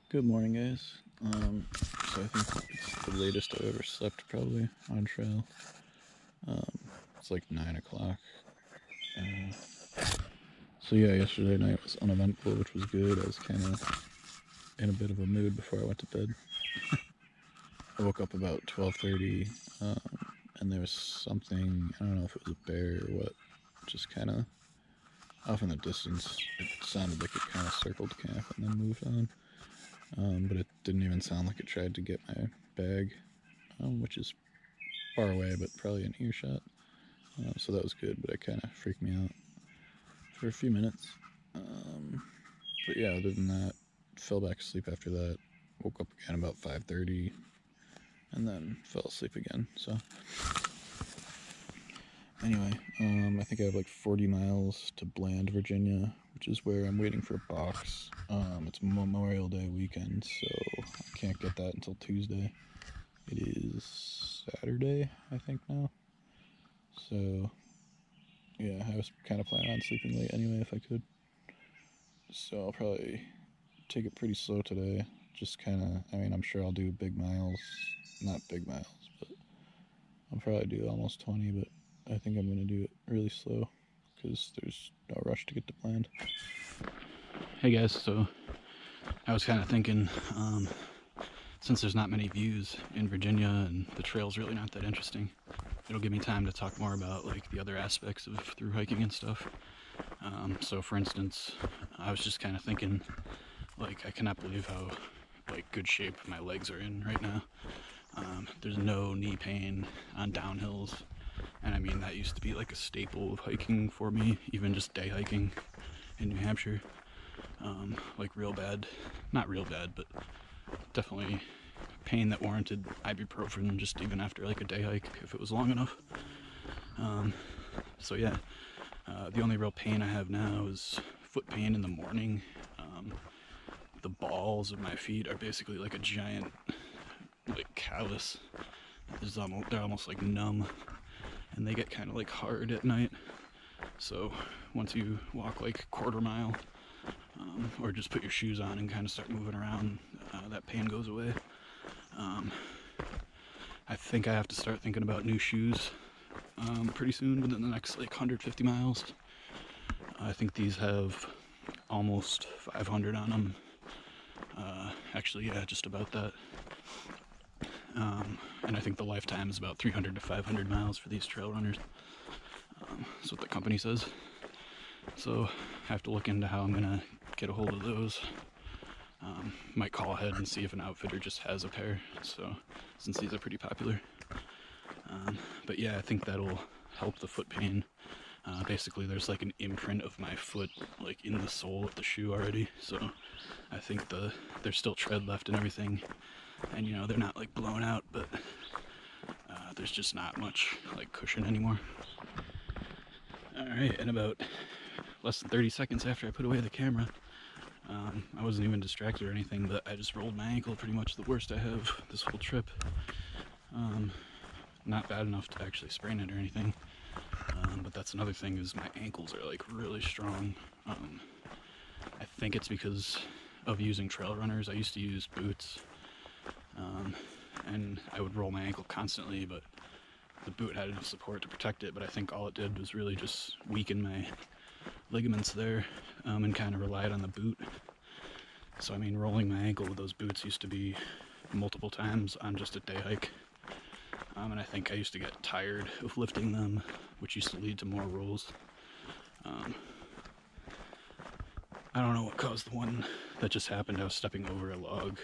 Good morning, guys. So I think it's the latest I've ever slept, probably on trail. It's like 9 o'clock. Uh, so yeah, yesterday night was uneventful, which was good. I was kind of in a bit of a mood before I went to bed. I woke up about 12:30, and there was something, I don't know if it was a bear or what, just kind of off in the distance. It sounded like it kind of circled camp and then moved on. But it didn't even sound like it tried to get my bag, which is far away, but probably an earshot. So that was good, but it kind of freaked me out for a few minutes. But yeah, other than that, fell back asleep after that. Woke up again about 5:30, and then fell asleep again. So anyway, I think I have like 40 miles to Bland, Virginia, which is where I'm waiting for a box. It's Memorial Day weekend, so I can't get that until Tuesday. It is Saturday, I think now. So yeah, I was kind of planning on sleeping late anyway if I could. So I'll probably take it pretty slow today. Just kind of, I mean, I'm sure I'll do big miles. Not big miles, but I'll probably do almost 20, but I think I'm going to do it really slow because there's no rush to get to Bland. Hey guys, so I was kind of thinking, since there's not many views in Virginia and the trail's really not that interesting, it'll give me time to talk more about like the other aspects of through hiking and stuff. So for instance, I was just kind of thinking, like, I cannot believe how like good shape my legs are in right now. There's no knee pain on downhills, and I mean that used to be like a staple of hiking for me, even just day hiking in New Hampshire. Like real bad, not real bad, but definitely pain that warranted ibuprofen just even after like a day hike if it was long enough. So yeah, the only real pain I have now is foot pain in the morning. The balls of my feet are basically like a giant like callus. They're almost like numb, and they get kind of like hard at night. So once you walk like a quarter mile, or just put your shoes on and kind of start moving around, that pain goes away. I think I have to start thinking about new shoes pretty soon, within the next like 150 miles. I think these have almost 500 on them. Actually, yeah, just about that. And I think the lifetime is about 300 to 500 miles for these trail runners. That's what the company says. So I have to look into how I'm gonna get a hold of those. Might call ahead and see if an outfitter just has a pair. So since these are pretty popular. But yeah, I think that'll help the foot pain. Basically, there's like an imprint of my foot like in the sole of the shoe already. So I think there's still tread left and everything. And you know, they're not like blown out, but there's just not much like cushion anymore. Alright, and about less than 30 seconds after I put away the camera, I wasn't even distracted or anything, but I just rolled my ankle, pretty much the worst I have this whole trip. Not bad enough to actually sprain it or anything, but that's another thing, is my ankles are like really strong. I think it's because of using trail runners. I used to use boots, and I would roll my ankle constantly, but the boot had enough support to protect it, but I think all it did was really just weaken my ligaments there, and kind of relied on the boot. So I mean, rolling my ankle with those boots used to be multiple times on just a day hike, and I think I used to get tired of lifting them, which used to lead to more rolls. I don't know what caused the one that just happened. I was stepping over a log.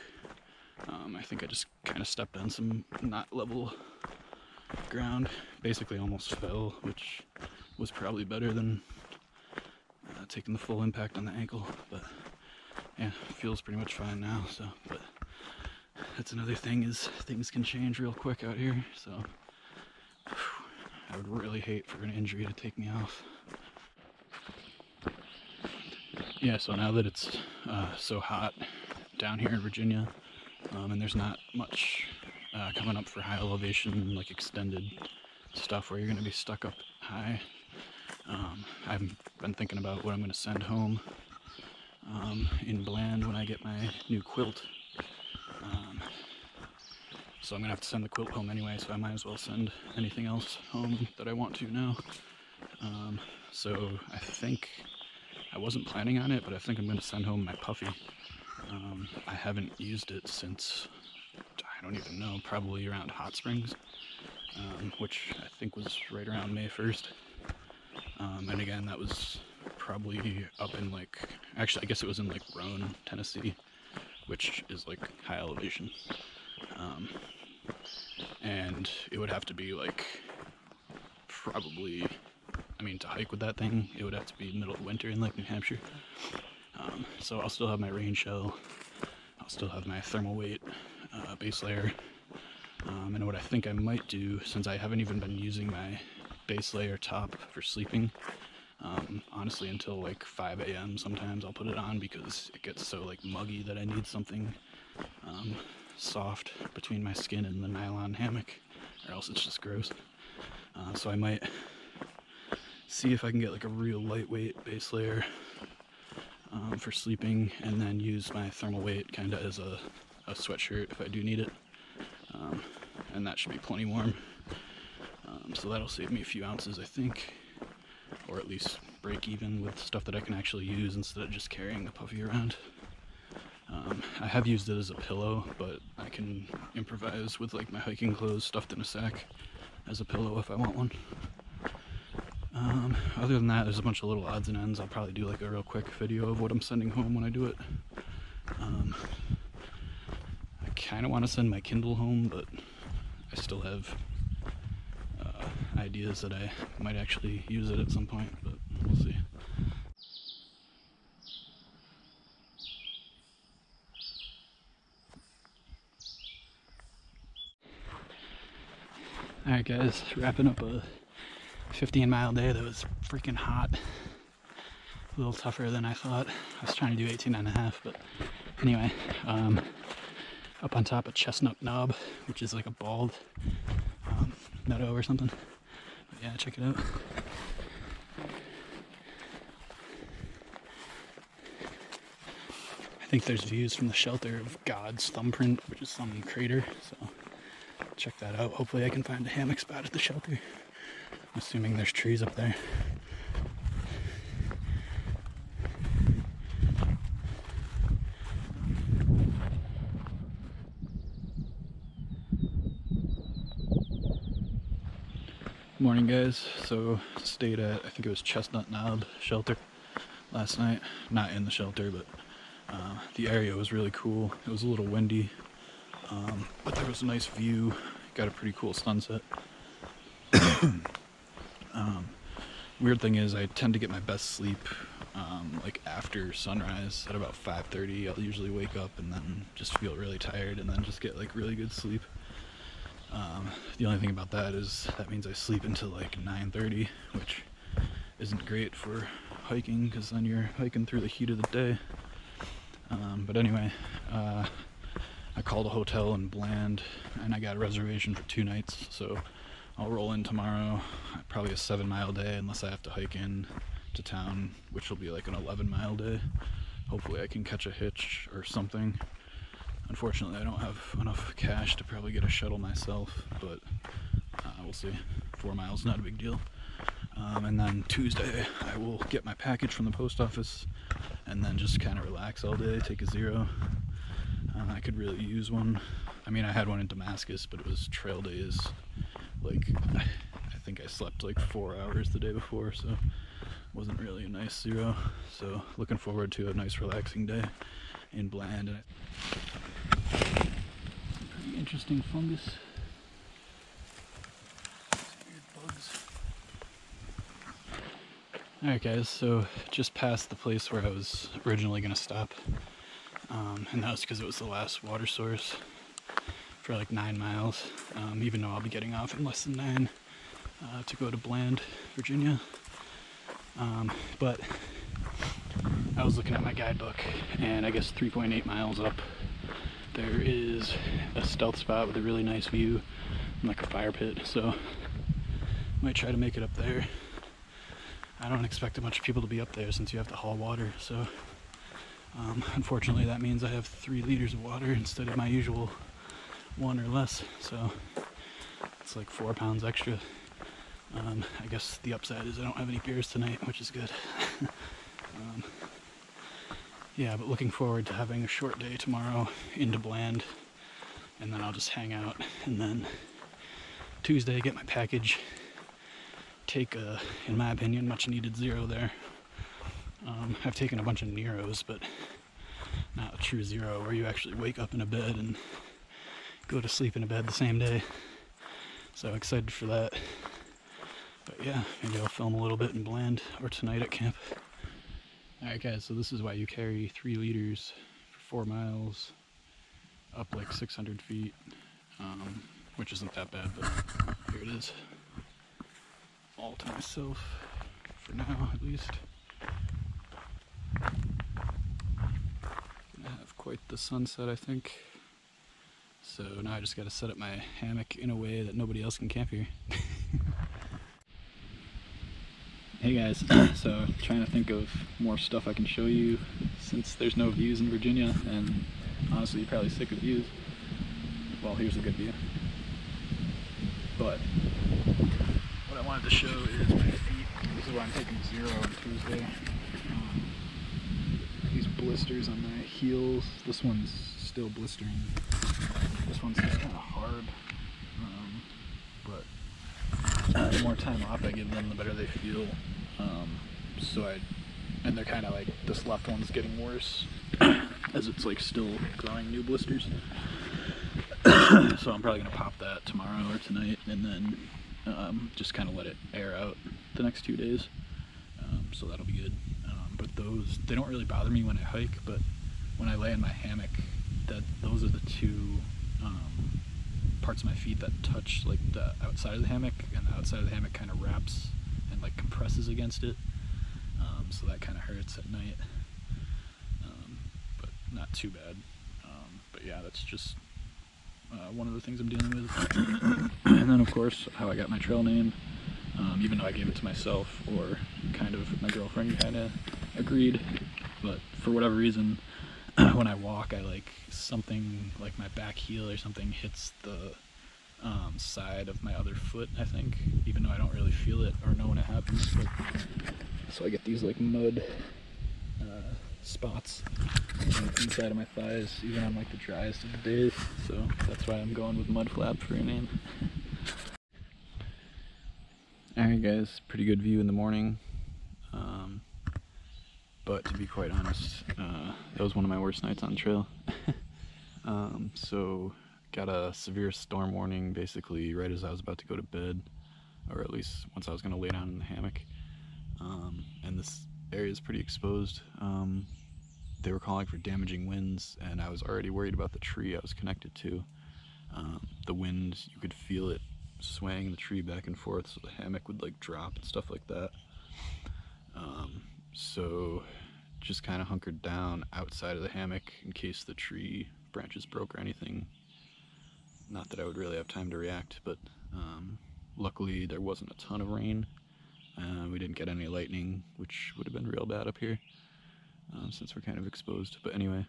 I think I just kind of stepped on some not level ground, basically almost fell, which was probably better than taking the full impact on the ankle. But yeah, feels pretty much fine now. So, but that's another thing, is things can change real quick out here. So I would really hate for an injury to take me off. Yeah, so now that it's so hot down here in Virginia, and there's not much coming up for high elevation, like extended stuff where you're going to be stuck up high, I've been thinking about what I'm going to send home. in Bland when I get my new quilt. So I'm gonna have to send the quilt home anyway, so I might as well send anything else home that I want to now. So I think, I wasn't planning on it, but I think I'm gonna send home my puffy. I haven't used it since, I don't even know, probably around Hot Springs, which I think was right around May 1st. And again, that was probably up in like, actually I guess it was in like Roane, Tennessee, which is like high elevation. And it would have to be like, probably, I mean, to hike with that thing, it would have to be middle of winter in like New Hampshire. So I'll still have my rain shell, I'll still have my thermal weight base layer, and what I think I might do, since I haven't even been using my base layer top for sleeping, honestly until like 5 a.m. sometimes I'll put it on because it gets so like muggy that I need something soft between my skin and the nylon hammock, or else it's just gross. So I might see if I can get like a real lightweight base layer for sleeping, and then use my thermal weight kind of as a sweatshirt if I do need it, and that should be plenty warm. So that'll save me a few ounces, I think, or at least break even with stuff that I can actually use instead of just carrying the puffy around. I have used it as a pillow, but I can improvise with like my hiking clothes stuffed in a sack as a pillow if I want one. Other than that, there's a bunch of little odds and ends. I'll probably do like a real quick video of what I'm sending home when I do it. I kind of want to send my Kindle home, but I still have ideas that I might actually use it at some point, but we'll see. Alright guys, wrapping up a 15-mile day that was freaking hot. A little tougher than I thought. I was trying to do 18.5, but anyway, up on top of Chestnut Knob, which is like a bald meadow or something. But yeah, check it out. I think there's views from the shelter of God's thumbprint, which is some crater, so check that out. Hopefully I can find a hammock spot at the shelter. I'm assuming there's trees up there. Morning guys, so stayed at, I think it was Chestnut Knob shelter last night. Not in the shelter, but the area was really cool. It was a little windy, but there was a nice view. Got a pretty cool sunset. Weird thing is I tend to get my best sleep like after sunrise at about 5:30. I'll usually wake up and then just feel really tired and then just get like really good sleep. The only thing about that is that means I sleep until like 9:30, which isn't great for hiking because then you're hiking through the heat of the day. But anyway, I called a hotel in Bland and I got a reservation for 2 nights, so I'll roll in tomorrow. Probably a 7-mile day unless I have to hike in to town, which will be like an 11-mile day. Hopefully I can catch a hitch or something. Unfortunately I don't have enough cash to probably get a shuttle myself, but we'll see. 4 miles, not a big deal. And then Tuesday I will get my package from the post office and then just kind of relax all day, take a 0. I could really use one. I mean, I had one in Damascus, but it was trail days. Like, I think I slept like 4 hours the day before, so it wasn't really a nice 0. So looking forward to a nice relaxing day in Bland. Pretty interesting fungus. Weird bugs. Alright guys, so just past the place where I was originally going to stop. And that was because it was the last water source for like 9 miles, even though I'll be getting off in less than 9 to go to Bland, Virginia. But I was looking at my guidebook, and I guess 3.8 miles up there is a stealth spot with a really nice view and like a fire pit, so might try to make it up there. I don't expect a bunch of people to be up there since you have to haul water, so Unfortunately, that means I have 3 liters of water instead of my usual 1 or less, so it's like 4 pounds extra. I guess the upside is I don't have any beers tonight, which is good. Yeah, but looking forward to having a short day tomorrow into Bland, and then I'll just hang out, and then Tuesday get my package, take a, in my opinion, much needed zero there. I've taken a bunch of Neros, but not a true zero where you actually wake up in a bed and go to sleep in a bed the same day. So excited for that. But yeah, maybe I'll film a little bit in Bland or tonight at camp. Alright guys, so this is why you carry 3 liters for 4 miles up like 600 feet, which isn't that bad, but here it is. All to myself, for now at least. Gonna have quite the sunset, I think. So now I just gotta set up my hammock in a way that nobody else can camp here. Hey guys, so trying to think of more stuff I can show you since there's no views in Virginia, and honestly you're probably sick of views. Well, here's a good view. But what I wanted to show is my feet. This is why I'm taking zero on Tuesday. These blisters on my heels. This one's still blistering. This one's just kind of hard. But the more time off I give them, the better they feel. And they're kind of like, this left one's getting worse as it's like still growing new blisters. So I'm probably gonna pop that tomorrow or tonight, and then just kind of let it air out the next 2 days. So that'll be good. But those, they don't really bother me when I hike, but when I lay in my hammock, those are the 2 parts of my feet that touch like the outside of the hammock, and the outside of the hammock kind of wraps and like compresses against it. So that kind of hurts at night, but not too bad. But yeah, that's just one of the things I'm dealing with. And then of course, how I got my trail name, even though I gave it to myself, or kind of my girlfriend kind of agreed, but for whatever reason, when I walk, I like something like my back heel or something hits the side of my other foot, I think, even though I don't really feel it or know when it happens. But, so I get these like mud spots inside of my thighs, even on like the driest of the days. So that's why I'm going with mud flap for a name. Alright guys, pretty good view in the morning. But to be quite honest, that was one of my worst nights on the trail. So got a severe storm warning basically right as I was about to go to bed, or at least once I was going to lay down in the hammock. And this area is pretty exposed. They were calling for damaging winds, and I was already worried about the tree I was connected to. The wind, you could feel it swaying the tree back and forth, so the hammock would like drop and stuff like that. So just kind of hunkered down outside of the hammock in case the tree branches broke or anything. Not that I would really have time to react, but luckily there wasn't a ton of rain. We didn't get any lightning, which would have been real bad up here, since we're kind of exposed. But anyway,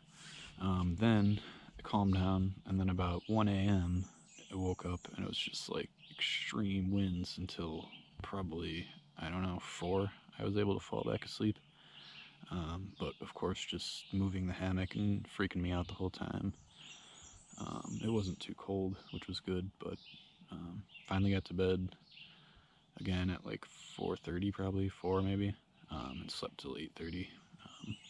then it calmed down, and then about 1 a.m. I woke up and it was just like extreme winds until probably, I don't know, 4. I was able to fall back asleep. But of course, just moving the hammock and freaking me out the whole time. It wasn't too cold, which was good, but finally got to bed again at like 4:30, probably 4 maybe, and slept till 8:30.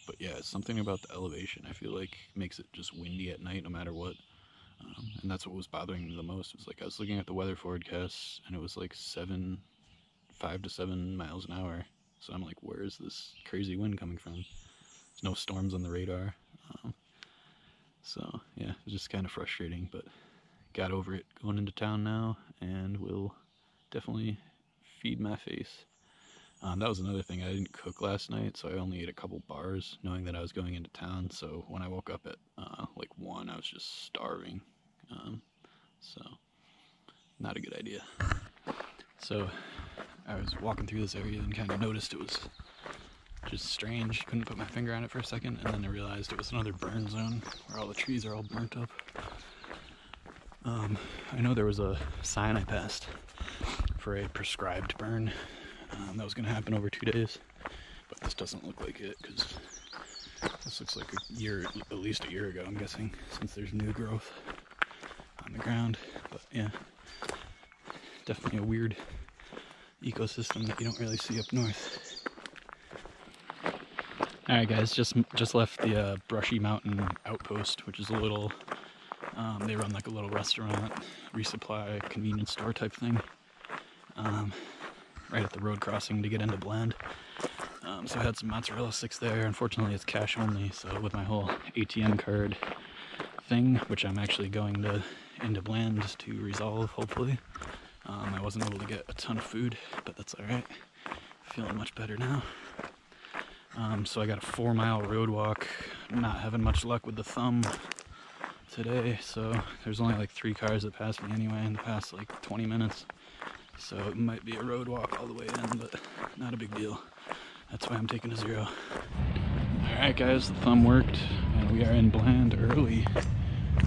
But yeah, it's something about the elevation, I feel like, makes it just windy at night no matter what. And that's what was bothering me the most. It was like I was looking at the weather forecast and it was like 5 to 7 miles an hour. So I'm like, where is this crazy wind coming from? There's no storms on the radar. So yeah, it was just kind of frustrating, but got over it going into town now, and will definitely feed my face. That was another thing. I didn't cook last night, so I only ate a couple bars, knowing that I was going into town. So when I woke up at like 1, I was just starving. So not a good idea. So I was walking through this area and kind of noticed it was which is strange. Couldn't put my finger on it for a second, and then I realized it was another burn zone where all the trees are all burnt up. I know there was a sign I passed for a prescribed burn that was going to happen over 2 days, but this doesn't look like it, because this looks like a year, at least a year ago, I'm guessing, since there's new growth on the ground. But yeah, definitely a weird ecosystem that you don't really see up north. Alright guys, just left the Brushy Mountain Outpost, which is a little, they run like a little restaurant, resupply, convenience store type thing, right at the road crossing to get into Bland. So I had some mozzarella sticks there. Unfortunately it's cash only, so with my whole ATM card thing, which I'm actually going into Bland to resolve hopefully, I wasn't able to get a ton of food, but that's alright. Feeling much better now. So I got a 4-mile road walk, not having much luck with the thumb today, so there's only like 3 cars that passed me anyway in the past like 20 minutes. So it might be a road walk all the way in, but not a big deal. That's why I'm taking a 0. Alright guys, the thumb worked, and we are in Bland early.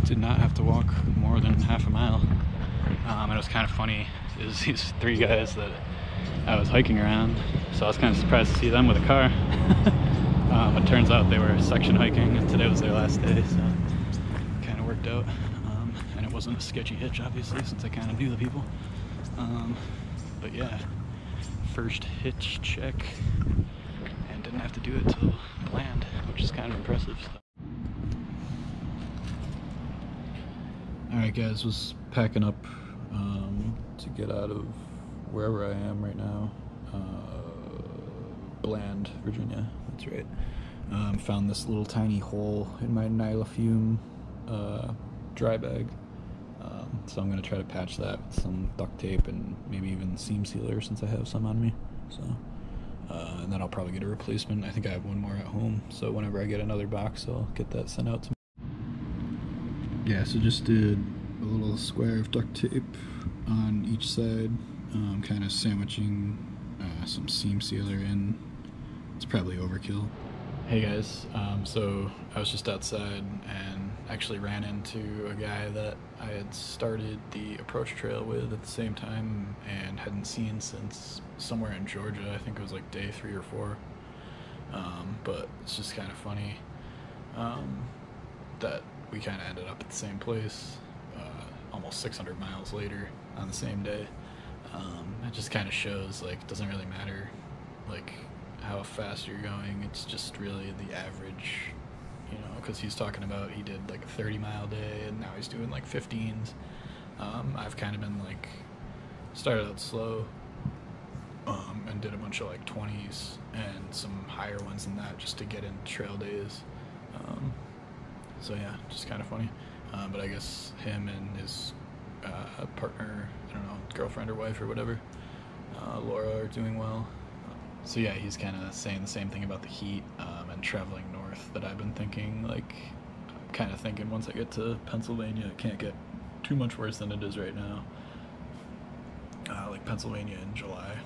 Did not have to walk more than half a mile. And it was kind of funny, it was these 3 guys that I was hiking around, so I was kind of surprised to see them with a car. It turns out they were section hiking, and today was their last day, so it kind of worked out. And it wasn't a sketchy hitch, obviously, since I kind of knew the people. But yeah, first hitch check, and didn't have to do it till Bland, which is kind of impressive. Alright guys, was packing up to get out of wherever I am right now. Bland, Virginia, that's right. Found this little tiny hole in my Nylafume dry bag. So I'm going to try to patch that with some duct tape and maybe even seam sealer since I have some on me. So, and then I'll probably get a replacement. I think I have one more at home, so whenever I get another box, I'll get that sent out to me. Yeah, so just did a little square of duct tape on each side, kind of sandwiching some seam sealer in. It's probably overkill. Hey guys, so I was just outside and actually ran into a guy that I had started the approach trail with at the same time and hadn't seen since somewhere in Georgia. I think it was like day 3 or 4. But it's just kind of funny that we kind of ended up at the same place almost 600 miles later on the same day. It just kind of shows, like, it doesn't really matter like how fast you're going, it's just really the average, you know, because he's talking about he did like a 30-mile day and now he's doing like 15s. I've kind of been like, started out slow and did a bunch of like 20s and some higher ones than that just to get in trail days. So yeah, just kind of funny. But I guess him and his partner, I don't know, girlfriend or wife or whatever, Laura, are doing well. So yeah, he's kind of saying the same thing about the heat and traveling north that I've been thinking, like, kind of thinking once I get to Pennsylvania it can't get too much worse than it is right now. Like Pennsylvania in July,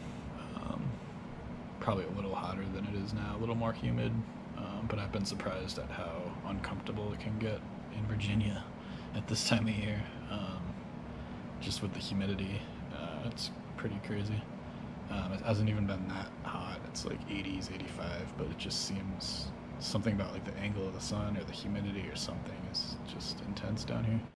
probably a little hotter than it is now, a little more humid, but I've been surprised at how uncomfortable it can get in Virginia at this time of year, just with the humidity. It's pretty crazy. It hasn't even been that hot. It's like 80s, 85, but it just seems something about like the angle of the sun or the humidity or something is just intense down here.